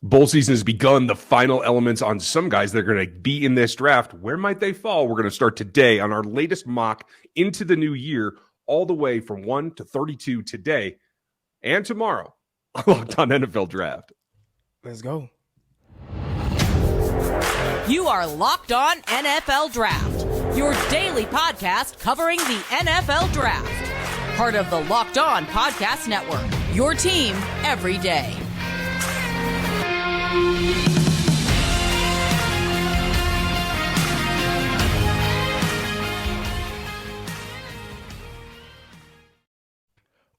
Bowl season has begun. The final elements on some guys that are going to be in this draft. Where might they fall? We're going to start today on our latest mock into the new year, all the way from 1 to 32 today and tomorrow. Locked on NFL Draft. Let's go. You are Locked On NFL Draft, your daily podcast covering the NFL Draft. Part of the Locked On Podcast Network, your team every day.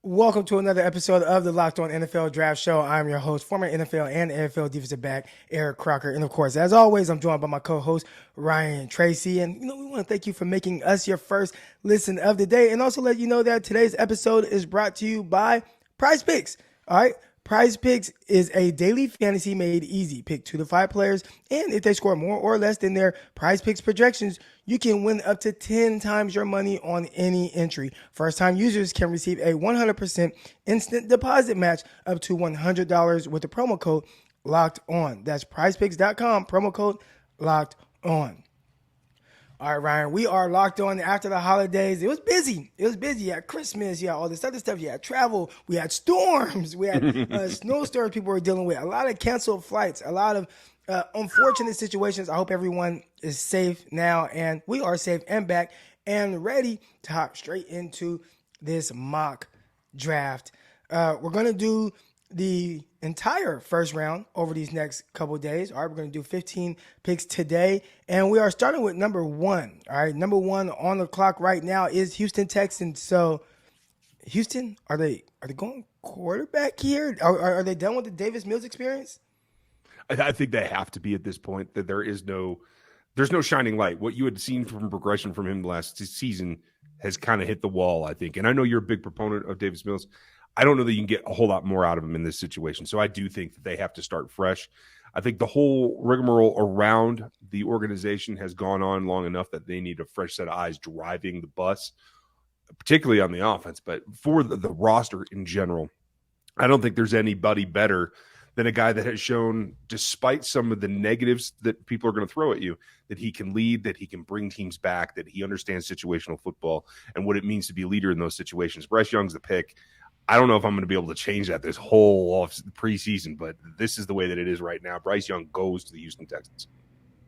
Welcome to another episode of the Locked On NFL Draft Show. I'm your host, former NFL and NFL defensive back, Eric Crocker. And of course, as always, I'm joined by my co-host, Ryan Tracy. And, we want to thank you for making us your first listen of the day. And also let you know that today's episode is brought to you by Prize Picks. All right. Prize Picks is a daily fantasy made easy. Pick 2 to 5 players, and if they score more or less than their Prize Picks projections, you can win up to 10 times your money on any entry. First-time users can receive a 100% instant deposit match up to $100 with the promo code Locked On. That's PrizePicks.com, promo code Locked On. All right, Ryan, we are locked on after the holidays. It was busy. You had Christmas. You had all this other stuff. You had travel. We had storms. We had snowstorms people were dealing with. A lot of canceled flights. A lot of unfortunate situations. I hope everyone is safe now, and we are safe and back and ready to hop straight into this mock draft. We're going to do the entire first round over these next couple of days. All right, we're going to do 15 picks today, and we are starting with number 1. All right, number 1 on the clock right now is Houston Texans. So, Houston, are they going quarterback here? Are they done with the Davis Mills experience? I think they have to be at this point. That there's no shining light. What you had seen from progression from him last season has kind of hit the wall, I think. And I know you're a big proponent of Davis Mills. I don't know that you can get a whole lot more out of him in this situation. So I do think that they have to start fresh. I think the whole rigmarole around the organization has gone on long enough that they need a fresh set of eyes driving the bus, particularly on the offense. But for the roster in general, I don't think there's anybody better than a guy that has shown, despite some of the negatives that people are going to throw at you, that he can lead, that he can bring teams back, that he understands situational football and what it means to be a leader in those situations. Bryce Young's the pick. I don't know if I'm going to be able to change that this whole off preseason, but this is the way that it is right now. Bryce Young goes to the Houston Texans.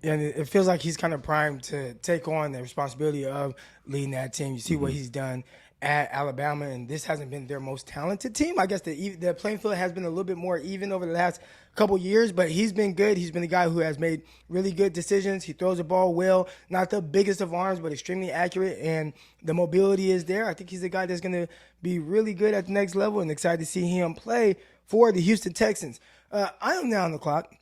And it feels like he's kind of primed to take on the responsibility of leading that team. You see what he's done at Alabama, and this hasn't been their most talented team. I guess the playing field has been a little bit more even over the last couple years, but he's been good. He's been a guy who has made really good decisions. He throws the ball well, not the biggest of arms, but extremely accurate, and the mobility is there. I think he's a guy that's going to be really good at the next level, and excited to see him play for the Houston Texans. I am now on the clock,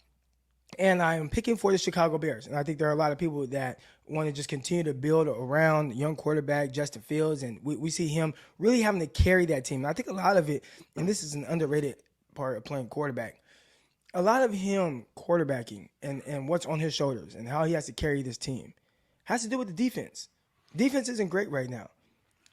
and I am picking for the Chicago Bears. And I think there are a lot of people that want to just continue to build around young quarterback Justin Fields. And we see him really having to carry that team. And I think a lot of it, and this is an underrated part of playing quarterback, a lot of him quarterbacking and what's on his shoulders and how he has to carry this team has to do with the defense. Defense isn't great right now.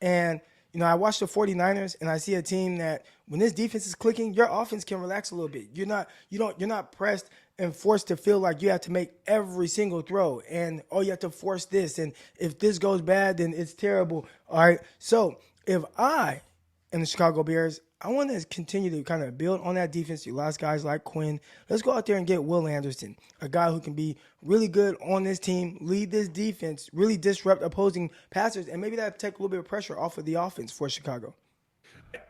And, I watch the 49ers and I see a team that when this defense is clicking, your offense can relax a little bit. You're not pressed and forced to feel like you have to make every single throw and, you have to force this. And if this goes bad, then it's terrible. All right. So if I am the Chicago Bears, I want to continue to kind of build on that defense. You lost guys like Quinn. Let's go out there and get Will Anderson, a guy who can be really good on this team, lead this defense, really disrupt opposing passers, and maybe that take a little bit of pressure off of the offense for Chicago.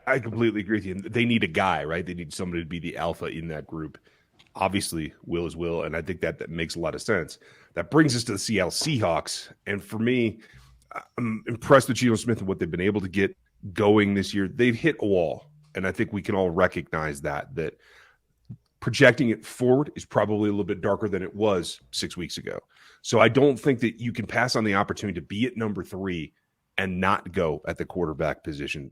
I completely agree with you. They need a guy, right? They need somebody to be the alpha in that group. Obviously, Will is Will, and I think that makes a lot of sense. That brings us to the Seattle Seahawks. And for me, I'm impressed with Geno Smith and what they've been able to get going this year. They've hit a wall, and I think we can all recognize that projecting it forward is probably a little bit darker than it was 6 weeks ago. So I don't think that you can pass on the opportunity to be at number 3 and not go at the quarterback position.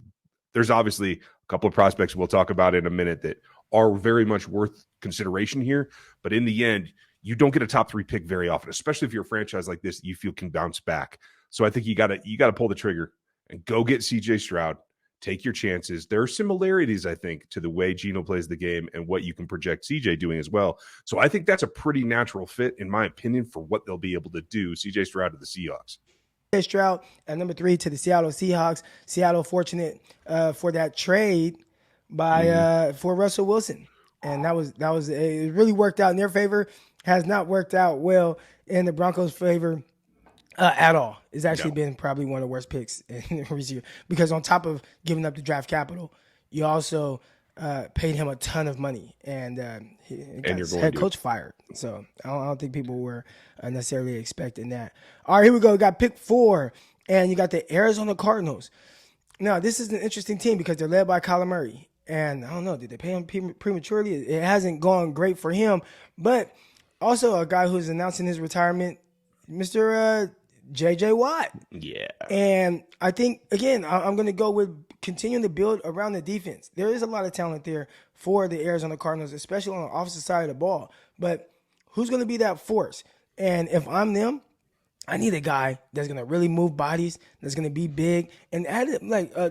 There's obviously a couple of prospects we'll talk about in a minute that are very much worth consideration here. But in the end, you don't get a top 3 pick very often, especially if you're a franchise like this that you feel can bounce back. So I think you got to pull the trigger and go get CJ Stroud Take your chances. There are similarities, I think, to the way Geno plays the game and what you can project CJ doing as well. So I think that's a pretty natural fit, in my opinion, for what they'll be able to do. CJ Stroud to the Seahawks. Stroud at number 3 to the Seattle Seahawks. Seattle fortunate for that trade by for Russell Wilson, and that was it really worked out in their favor. Has not worked out well in the Broncos' favor at all. It's actually been probably one of the worst picks in recent years, because on top of giving up the draft capital, you also paid him a ton of money, and he got his head coach fired. So I don't think people were necessarily expecting that. All right, here we go. We got pick 4, and you got the Arizona Cardinals. Now, this is an interesting team because they're led by Kyler Murray. And I don't know, did they pay him prematurely? It hasn't gone great for him. But also a guy who's announcing his retirement, Mr. J.J. Watt. Yeah. And I think, again, I'm going to go with continuing to build around the defense. There is a lot of talent there for the Arizona Cardinals, especially on the offensive side of the ball. But who's going to be that force? And if I'm them, I need a guy that's going to really move bodies, that's going to be big, and add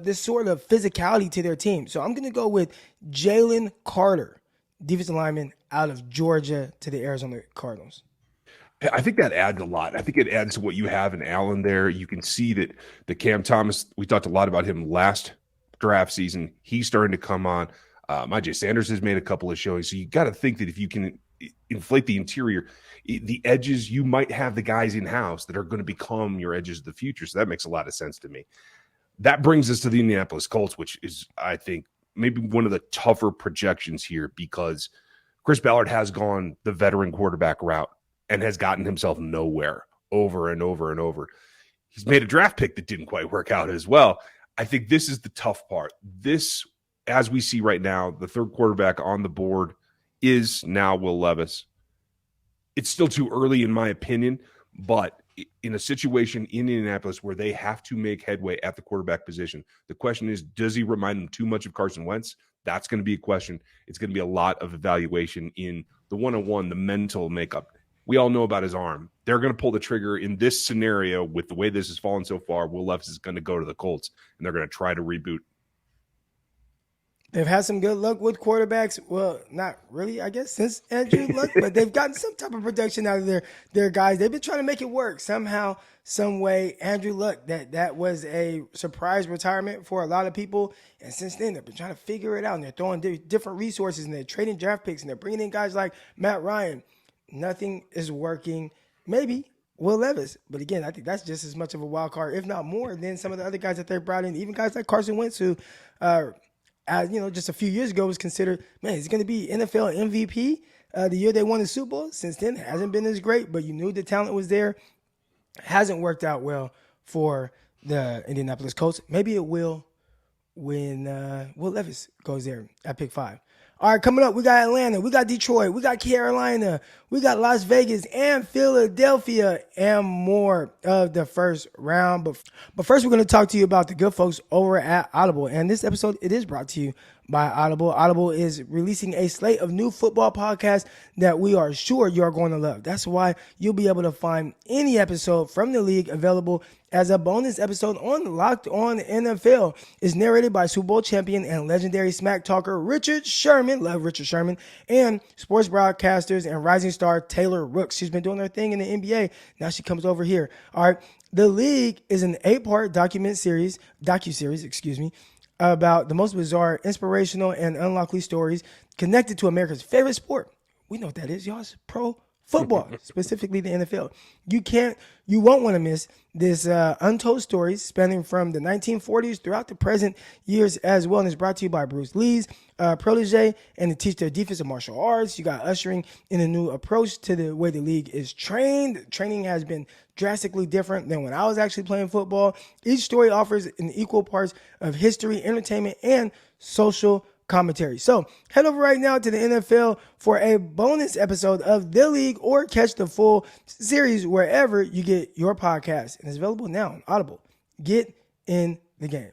this sort of physicality to their team. So I'm going to go with Jalen Carter, defensive lineman out of Georgia, to the Arizona Cardinals. I think that adds a lot. I think it adds to what you have in Allen there. You can see that the Cam Thomas, we talked a lot about him last draft season. He's starting to come on. Myjai Sanders has made a couple of showings. So you got to think that if you can inflate the interior, the edges, you might have the guys in-house that are going to become your edges of the future. So that makes a lot of sense to me. That brings us to the Indianapolis Colts, which is, I think, maybe one of the tougher projections here, because Chris Ballard has gone the veteran quarterback route and has gotten himself nowhere over and over and over. He's made a draft pick that didn't quite work out as well. I think this is the tough part. This, as we see right now, the third quarterback on the board is now Will Levis. It's still too early, in my opinion, but in a situation in Indianapolis where they have to make headway at the quarterback position, the question is, does he remind them too much of Carson Wentz? That's going to be a question. It's going to be a lot of evaluation in the one-on-one, the mental makeup. We all know about his arm. They're going to pull the trigger in this scenario with the way this has fallen so far. Will Levis is going to go to the Colts, and they're going to try to reboot. They've had some good luck with quarterbacks. Well, not really, I guess, since Andrew Luck, but they've gotten some type of production out of their guys. They've been trying to make it work somehow, some way. Andrew Luck, that was a surprise retirement for a lot of people. And since then, they've been trying to figure it out. And they're throwing different resources, and they're trading draft picks, and they're bringing in guys like Matt Ryan. Nothing is working. Maybe Will Levis. But again, I think that's just as much of a wild card, if not more, than some of the other guys that they brought in. Even guys like Carson Wentz, who just a few years ago was considered, man, he's going to be NFL MVP the year they won the Super Bowl. Since then, it hasn't been as great, but you knew the talent was there. Hasn't worked out well for the Indianapolis Colts. Maybe it will when Will Levis goes there at pick 5. All right, coming up, we got Atlanta, we got Detroit, we got Carolina, we got Las Vegas and Philadelphia, and more of the first round. But first, we're going to talk to you about the good folks over at Audible. And this episode, it is brought to you by Audible. Audible is releasing a slate of new football podcasts that we are sure you are going to love. That's why you'll be able to find any episode from the league available as a bonus episode on Locked On NFL. It's narrated by Super Bowl champion and legendary smack talker Richard Sherman, love Richard Sherman, and sports broadcasters and rising star Taylor Rooks. She's been doing her thing in the NBA. Now she comes over here. All right. The League is an 8-part docuseries, about the most bizarre, inspirational, and unlikely stories connected to America's favorite sport. We know what that is, y'all. It's pro football, specifically the NFL. You won't want to miss this untold stories spanning from the 1940s throughout the present years as well. And it's brought to you by Bruce Lee's protege and to teach their defensive martial arts. You got ushering in a new approach to the way the league is trained. Training has been drastically different than when I was actually playing football. Each story offers an equal parts of history, entertainment, and social commentary. So head over right now to the NFL for a bonus episode of The League, or catch the full series wherever you get your podcast. And it's available now on Audible. Get in the game.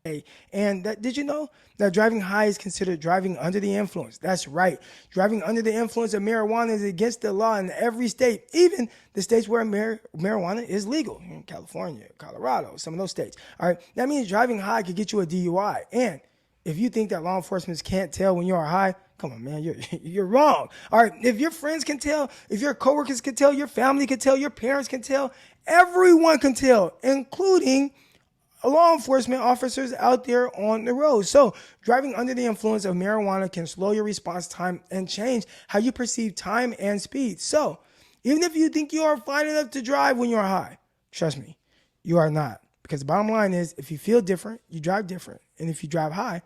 And did you know that driving high is considered driving under the influence? That's right. Driving under the influence of marijuana is against the law in every state, even the states where marijuana is legal, in California, Colorado, some of those states. All right. That means driving high could get you a DUI. And if you think that law enforcement can't tell when you are high, come on, man, you're wrong. All right. If your friends can tell, if your coworkers can tell, your family can tell, your parents can tell, everyone can tell, including law enforcement officers out there on the road. So driving under the influence of marijuana can slow your response time and change how you perceive time and speed. So even if you think you are fine enough to drive when you're high, trust me, you are not. Because the bottom line is, if you feel different, you drive different. And if you drive high,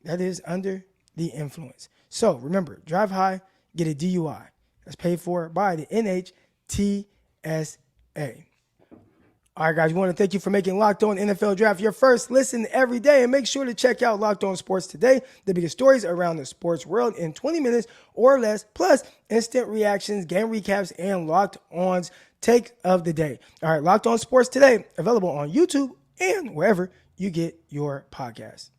that is under the influence. So remember, drive high, get a DUI. That's paid for by the NHTSA. All right, guys, we want to thank you for making Locked On NFL Draft your first listen every day. And make sure to check out Locked On Sports Today, the biggest stories around the sports world in 20 minutes or less, plus instant reactions, game recaps, and Locked On's take of the day. All right, Locked On Sports Today, available on YouTube and wherever you get your podcasts.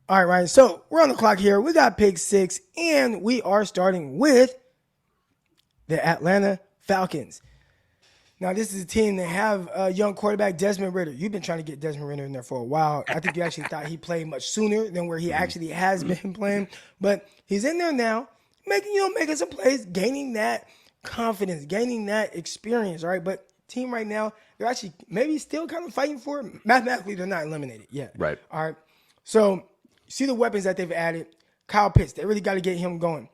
All right, Ryan, so we're on the clock here. We got pick 6, and we are starting with the Atlanta Falcons. Now, this is a team that have a young quarterback, Desmond Ridder. You've been trying to get Desmond Ridder in there for a while. I think you actually thought he played much sooner than where he actually has been playing. But he's in there now, making some plays, gaining that confidence, gaining that experience, all right? But team right now, they're actually maybe still kind of fighting for it. Mathematically, they're not eliminated yet. Right. All right. So, see the weapons that they've added. Kyle Pitts, they really got to get him going.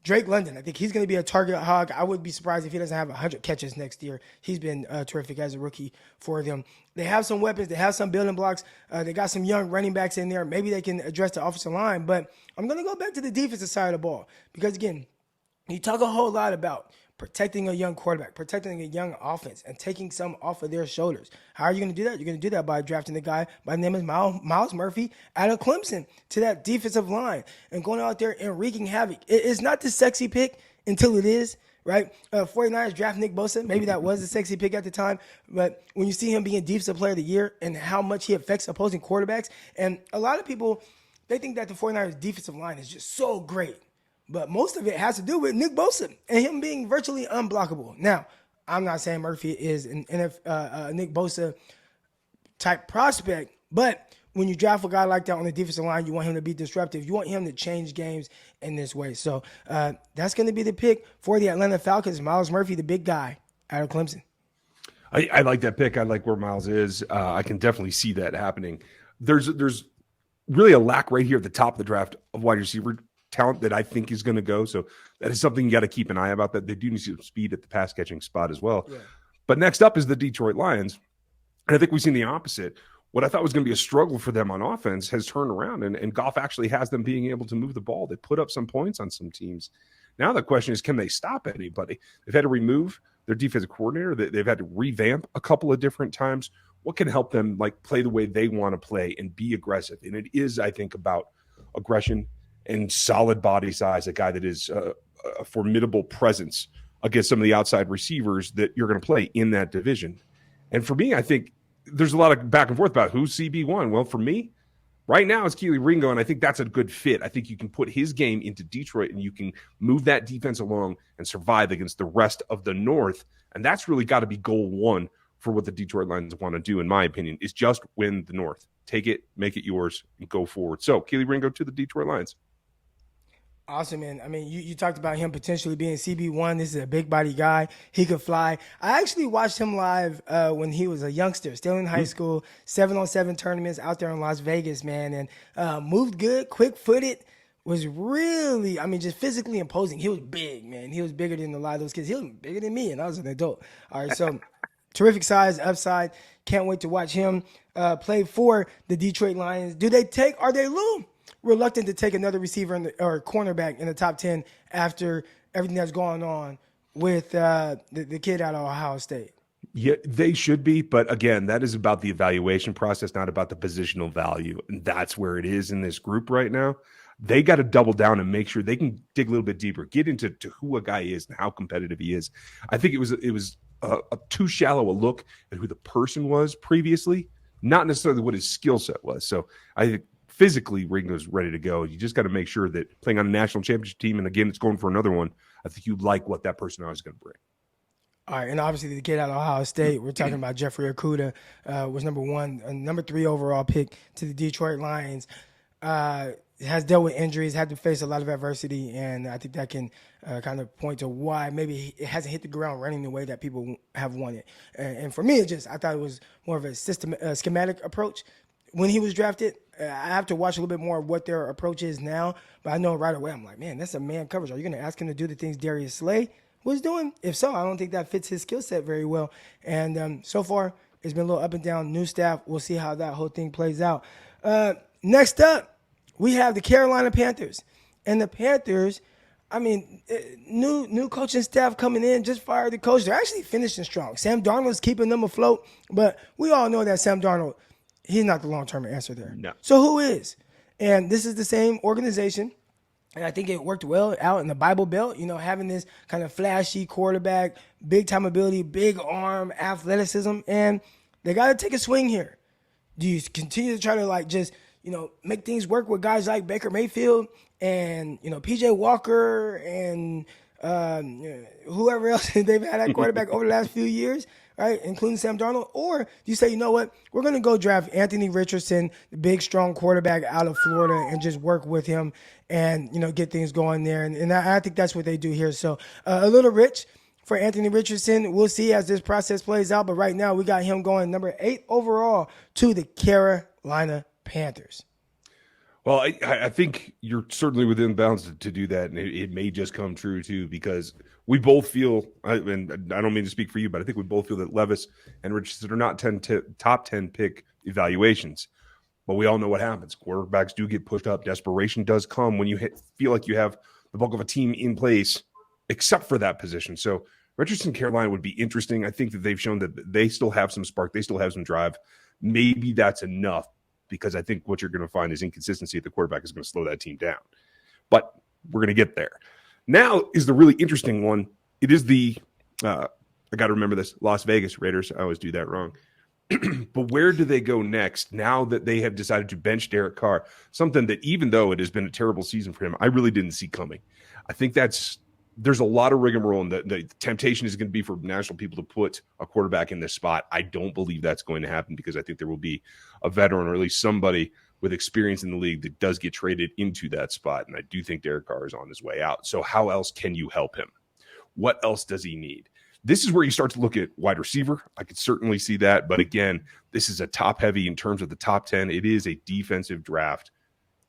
Drake London, I think he's going to be a target hog. I would be surprised if he doesn't have 100 catches next year. He's been terrific as a rookie for them. They have some weapons. They have some building blocks. They got some young running backs in there. Maybe they can address the offensive line. But I'm going to go back to the defensive side of the ball because, again, you talk a whole lot about protecting a young quarterback, protecting a young offense, and taking some off of their shoulders. How are you going to do that? You're going to do that by drafting the guy by the name of Miles Murphy out of Clemson to that defensive line and going out there and wreaking havoc. It's not the sexy pick until it is, right? 49ers draft Nick Bosa. Maybe that was the sexy pick at the time, but when you see him being defensive player of the year and how much he affects opposing quarterbacks, and a lot of people, they think that the 49ers defensive line is just so great. But most of it has to do with Nick Bosa and him being virtually unblockable. Now, I'm not saying Murphy is an Nick Bosa type prospect, but when you draft a guy like that on the defensive line, you want him to be disruptive. You want him to change games in this way. So that's going to be the pick for the Atlanta Falcons. Miles Murphy, the big guy out of Clemson. I like that pick. I like where Miles is. I can definitely see that happening. There's really a lack right here at the top of the draft of wide receiver talent that I think is going to go. So that is something you got to keep an eye about, that they do need some speed at the pass catching spot as well. Yeah. But next up is the Detroit Lions. And I think we've seen the opposite. What I thought was going to be a struggle for them on offense has turned around, and Goff actually has them being able to move the ball. They put up some points on some teams. Now the question is, can they stop anybody? They've had to remove their defensive coordinator. They've had to revamp a couple of different times. What can help them play the way they want to play and be aggressive? And it is, I think, about aggression and solid body size, a guy that is a formidable presence against some of the outside receivers that you're going to play in that division. And for me, I think there's a lot of back and forth about who's CB1. Well, for me, right now it's Keely Ringo, and I think that's a good fit. I think you can put his game into Detroit, and you can move that defense along and survive against the rest of the North. And that's really got to be goal one for what the Detroit Lions want to do, in my opinion, is just win the North. Take it, make it yours, and go forward. So, Keely Ringo to the Detroit Lions. Awesome, man. I mean, you talked about him potentially being CB1. This is a big body guy. He could fly. I actually watched him live when he was a youngster, still in high school, 7-on-7 tournaments out there in Las Vegas, man, and moved good, quick-footed, was really, just physically imposing. He was big, man. He was bigger than a lot of those kids. He was bigger than me, and I was an adult. All right, so terrific size, upside. Can't wait to watch him play for the Detroit Lions. Are they a little reluctant to take another receiver or cornerback in the top 10 after everything that's going on with the kid out of Ohio State? Yeah, they should be. But again, that is about the evaluation process, not about the positional value. And that's where it is in this group right now. They got to double down and make sure they can dig a little bit deeper, get into who a guy is and how competitive he is. I think it was a too shallow a look at who the person was previously not necessarily what his skill set was. So I think physically Ringo's ready to go. You just got to make sure that playing on a national championship team, and again, it's going for another one, I think you like what that personality is going to bring. All right, and obviously the kid out of Ohio State, we're talking about Jeffrey Okudah, was number 3 overall pick to the Detroit Lions. Has dealt with injuries, had to face a lot of adversity, and I think that can kind of point to why maybe it hasn't hit the ground running the way that people have wanted. And for me, I thought it was more of a schematic approach when he was drafted. I have to watch a little bit more of what their approach is now, but I know right away, I'm like, man, that's a man coverage. Are you going to ask him to do the things Darius Slay was doing? If so, I don't think that fits his skill set very well. And so far, it's been a little up and down. New staff, we'll see how that whole thing plays out. Next up, we have the Carolina Panthers. And the Panthers, I mean, new coaching staff coming in, just fired the coach. They're actually finishing strong. Sam Darnold's keeping them afloat, but we all know that Sam Darnold, he's not the long-term answer there. No. So who is? And this is the same organization. And I think it worked well out in the Bible Belt, having this kind of flashy quarterback, big-time ability, big arm, athleticism, and they got to take a swing here. Do you continue to try to, make things work with guys like Baker Mayfield and, P.J. Walker and whoever else they've had at quarterback over the last few years, right, including Sam Darnold? Or do you say, you know what, we're going to go draft Anthony Richardson, the big, strong quarterback out of Florida, and just work with him and, get things going there. And I think that's what they do here. So a little rich for Anthony Richardson. We'll see as this process plays out. But right now we got him going number 8 overall to the Carolina Panthers. Well, I think you're certainly within bounds to do that, and it may just come true, too, because we both feel, and I don't mean to speak for you, but I think we both feel that Levis and Richardson are not top 10 pick evaluations. But we all know what happens. Quarterbacks do get pushed up. Desperation does come when you feel like you have the bulk of a team in place, except for that position. So Richardson, Carolina would be interesting. I think that they've shown that they still have some spark. They still have some drive. Maybe that's enough, because I think what you're going to find is inconsistency at the quarterback is going to slow that team down. But we're going to get there. Now is the really interesting one. It is the, I got to remember this, Las Vegas Raiders. I always do that wrong. But where do they go next now that they have decided to bench Derek Carr? Something that, even though it has been a terrible season for him, I really didn't see coming. I think there's a lot of rigmarole, and the temptation is going to be for national people to put a quarterback in this spot. I don't believe that's going to happen, because I think there will be a veteran, or at least somebody with experience in the league, that does get traded into that spot. And I do think Derek Carr is on his way out. So how else can you help him? What else does he need? This is where you start to look at wide receiver. I could certainly see that. But again, this is a top heavy in terms of the top 10. It is a defensive draft.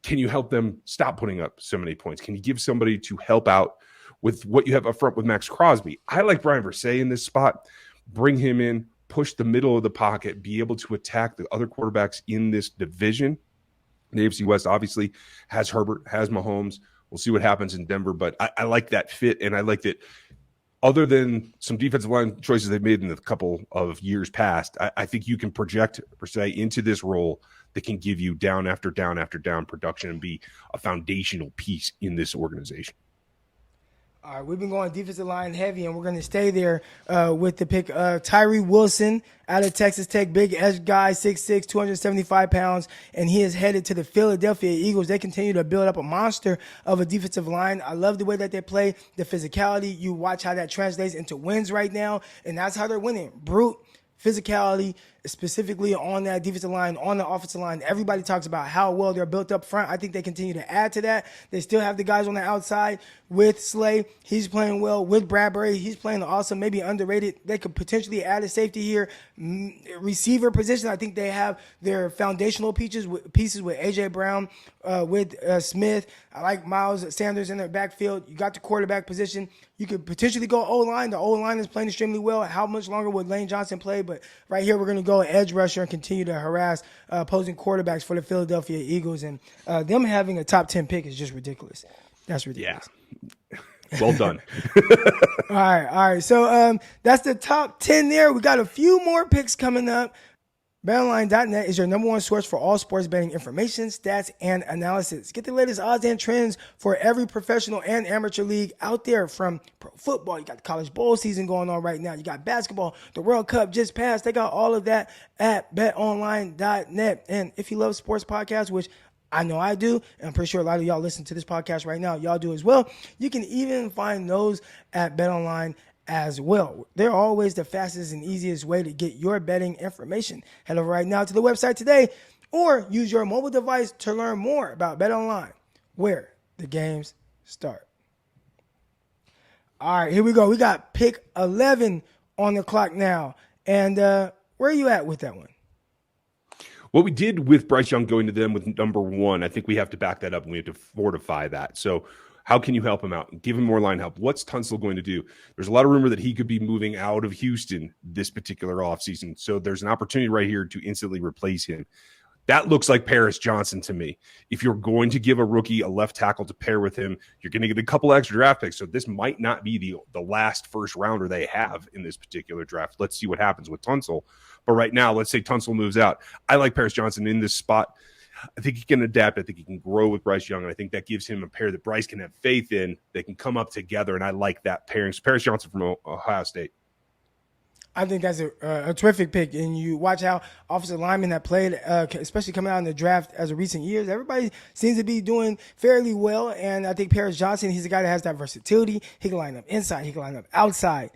Can you help them stop putting up so many points? Can you give somebody to help out with what you have up front with Max Crosby? I like Brian Versay in this spot. Bring him in, push the middle of the pocket, be able to attack the other quarterbacks in this division. The AFC West obviously has Herbert, has Mahomes. We'll see what happens in Denver, but I like that fit, and I like that. Other than some defensive line choices they've made in a couple of years past, I think you can project Versay into this role that can give you down after down after down production and be a foundational piece in this organization. All right, we've been going defensive line heavy, and we're going to stay there with the pick of Tyree Wilson out of Texas Tech. Big edge guy, 6'6", 275 pounds, and he is headed to the Philadelphia Eagles. They continue to build up a monster of a defensive line. I love the way that they play, the physicality. You watch how that translates into wins right now, and that's how they're winning. Brute, physicality, specifically on that defensive line, on the offensive line. Everybody talks about how well they're built up front. I think they continue to add to that. They still have the guys on the outside with Slay. He's playing well. With Bradbury, he's playing awesome, maybe underrated. They could potentially add a safety here. Receiver position, I think they have their foundational pieces with A.J. Brown, with Smith. I like Miles Sanders in their backfield. You got the quarterback position. You could potentially go O-line. The O-line is playing extremely well. How much longer would Lane Johnson play? But right here, we're going to go edge rusher and continue to harass opposing quarterbacks for the Philadelphia Eagles. And them having a top 10 pick is just ridiculous. That's ridiculous. Yeah. Well done. All right. So that's the top 10 there. We got a few more picks coming up. BetOnline.net is your number one source for all sports betting information, stats, and analysis. Get the latest odds and trends for every professional and amateur league out there, from pro football. You got the college bowl season going on right now. You got basketball. The World Cup just passed. They got all of that at BetOnline.net. And if you love sports podcasts, which I know I do, and I'm pretty sure a lot of y'all listen to this podcast right now, y'all do as well, you can even find those at BetOnline as well. They're always the fastest and easiest way to get your betting information. Head over right now to the website today, or use your mobile device to learn more about BetOnline, where the games start. All right, here we go. We got pick 11 on the clock now. And where are you at with that one? What we did with Bryce Young going to them with number 1, I think we have to back that up and we have to fortify that. So how can you help him out? Give him more line help. What's Tunsil going to do? There's a lot of rumor that he could be moving out of Houston this particular offseason. So there's an opportunity right here to instantly replace him. That looks like Paris Johnson to me. If you're going to give a rookie a left tackle to pair with him, you're going to get a couple extra draft picks. So this might not be the last first rounder they have in this particular draft. Let's see what happens with Tunsil. But right now, let's say Tunsil moves out. I like Paris Johnson in this spot. I think he can adapt. I think he can grow with Bryce Young. And I think that gives him a pair that Bryce can have faith in. They can come up together. And I like that pairing. So Paris Johnson from Ohio State. I think that's a terrific pick. And you watch how offensive linemen that played, especially coming out in the draft as of recent years, everybody seems to be doing fairly well. And I think Paris Johnson, he's a guy that has that versatility. He can line up inside. He can line up outside.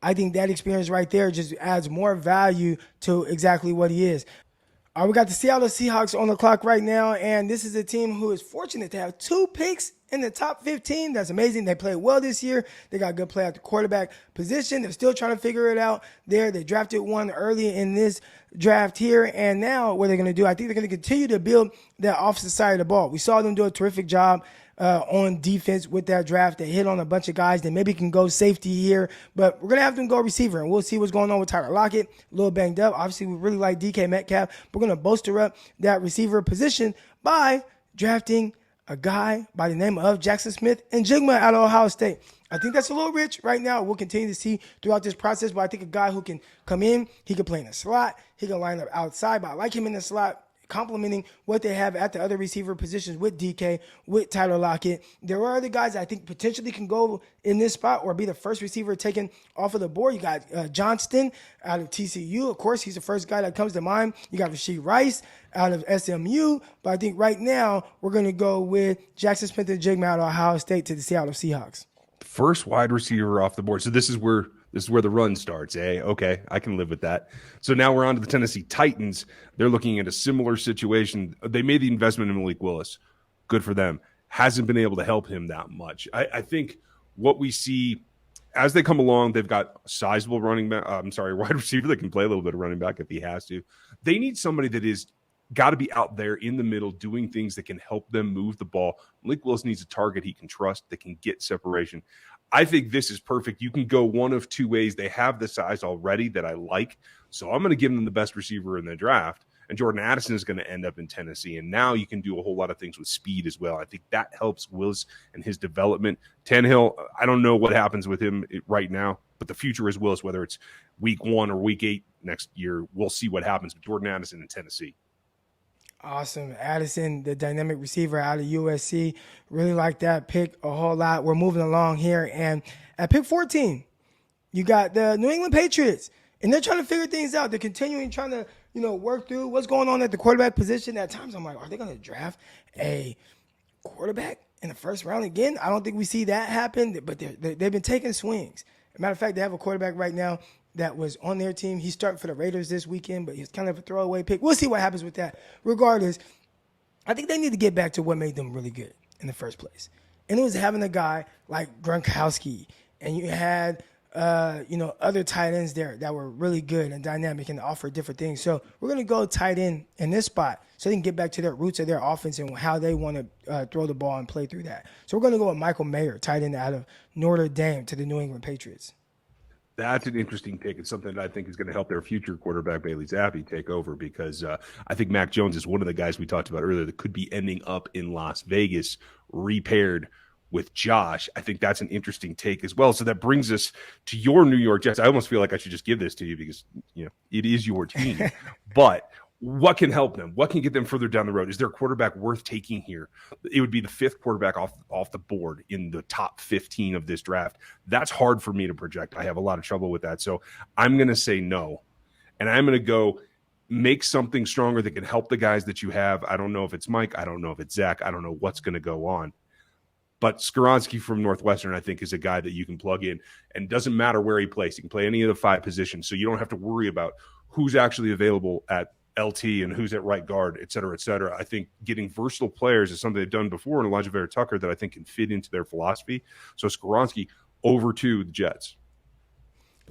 I think that experience right there just adds more value to exactly what he is. We got the Seattle Seahawks on the clock right now, and this is a team who is fortunate to have 2 picks in the top 15. That's amazing. They played well this year. They got good play at the quarterback position. They're still trying to figure it out there. They drafted one early in this draft here, and now what they're going to do, I think they're going to continue to build that offensive side of the ball. We saw them do a terrific job on defense with that draft. They hit on a bunch of guys that maybe can go safety here, but we're going to have them go receiver, and we'll see what's going on with Tyler Lockett. A little banged up. Obviously, we really like DK Metcalf. We're going to bolster up that receiver position by drafting a guy by the name of Jackson Smith and Jigma out of Ohio State. I think that's a little rich right now. We'll continue to see throughout this process, but I think a guy who can come in, he can play in the slot, he can line up outside, but I like him in the slot, complementing what they have at the other receiver positions with DK, with Tyler Lockett. There are other guys that I think potentially can go in this spot or be the first receiver taken off of the board. You got Johnston out of TCU. Of course, he's the first guy that comes to mind. You got Rashee Rice out of SMU. But I think right now we're going to go with Jackson Smith and Jigma out of Ohio State to the Seattle Seahawks. First wide receiver off the board. So this is where the run starts, eh? Okay, I can live with that. So now we're on to the Tennessee Titans. They're looking at a similar situation. They made the investment in Malik Willis. Good for them. Hasn't been able to help him that much. I think what we see as they come along, they've got a sizable wide receiver that can play a little bit of running back if he has to. They need somebody that is got to be out there in the middle doing things that can help them move the ball. Malik Willis needs a target he can trust that can get separation. I think this is perfect. You can go one of two ways. They have the size already that I like. So I'm going to give them the best receiver in the draft. And Jordan Addison is going to end up in Tennessee. And now you can do a whole lot of things with speed as well. I think that helps Willis and his development. Tannehill, I don't know what happens with him right now, but the future is Willis, whether it's week 1 or week 8 next year. We'll see what happens with Jordan Addison in Tennessee. Awesome. Addison, the dynamic receiver out of USC. Really like that pick a whole lot. We're moving along here. And at pick 14, you got the New England Patriots. And they're trying to figure things out. They're continuing trying to, work through what's going on at the quarterback position. At times I'm like, are they going to draft a quarterback in the first round again? I don't think we see that happen, but they've been taking swings. As a matter of fact, they have a quarterback right now that was on their team. He's starting for the Raiders this weekend, but he's kind of a throwaway pick. We'll see what happens with that. Regardless, I think they need to get back to what made them really good in the first place. And it was having a guy like Gronkowski, and you had other tight ends there that were really good and dynamic and offered different things. So we're going to go tight end in this spot so they can get back to their roots of their offense and how they want to throw the ball and play through that. So we're going to go with Michael Mayer, tight end out of Notre Dame to the New England Patriots. That's an interesting pick. It's something that I think is going to help their future quarterback, Bailey Zappi, take over because I think Mac Jones is one of the guys we talked about earlier that could be ending up in Las Vegas repaired with Josh. I think that's an interesting take as well. So that brings us to your New York Jets. I almost feel like I should just give this to you because, it is your team. But what can help them? What can get them further down the road? Is there a quarterback worth taking here? It would be the 5th quarterback off the board in the top 15 of this draft. That's hard for me to project. I have a lot of trouble with that. So I'm going to say no. And I'm going to go make something stronger that can help the guys that you have. I don't know if it's Mike. I don't know if it's Zach. I don't know what's going to go on. But Skoronski from Northwestern, I think, is a guy that you can plug in. And doesn't matter where he plays. He can play any of the 5 positions. So you don't have to worry about who's actually available at LT and who's at right guard, et cetera, et cetera. I think getting versatile players is something they've done before in Elijah Vera Tucker that I think can fit into their philosophy. So Skoronski over to the Jets.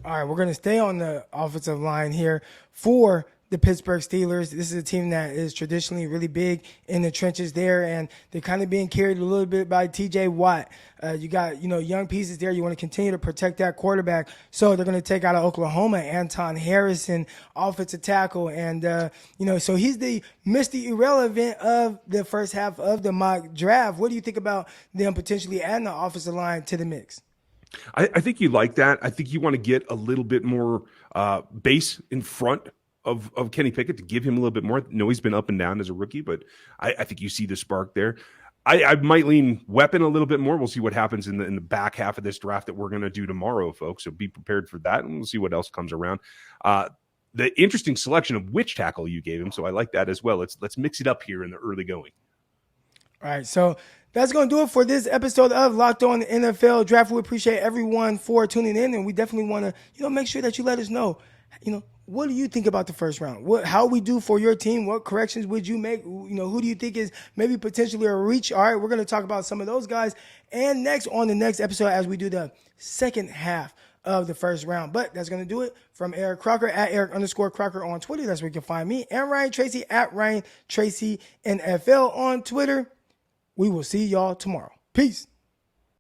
All right, we're going to stay on the offensive line here for the Pittsburgh Steelers. This is a team that is traditionally really big in the trenches there, and they're kind of being carried a little bit by T.J. Watt. You got, young pieces there. You want to continue to protect that quarterback. So they're going to take out of Oklahoma Anton Harrison, offensive tackle. And, so he's the Mr. Irrelevant of the first half of the mock draft. What do you think about them potentially adding the offensive line to the mix? I think you like that. I think you want to get a little bit more base in front of Kenny Pickett to give him a little bit more. No, he's been up and down as a rookie, but I think you see the spark there. I might lean weapon a little bit more. We'll see what happens in the back half of this draft that we're going to do tomorrow, folks. So be prepared for that, and we'll see what else comes around. The interesting selection of which tackle you gave him, so I like that as well. Let's mix it up here in the early going. All right, so that's going to do it for this episode of Locked On NFL Draft. We appreciate everyone for tuning in, and we definitely want to, make sure that you let us know, what do you think about the first round? How we do for your team? What corrections would you make? Who do you think is maybe potentially a reach? All right, we're going to talk about some of those guys. And next on the next episode as we do the second half of the first round. But that's going to do it from Eric Crocker at Eric_Crocker on Twitter. That's where you can find me. And Ryan Tracy at Ryan Tracy NFL on Twitter. We will see y'all tomorrow. Peace.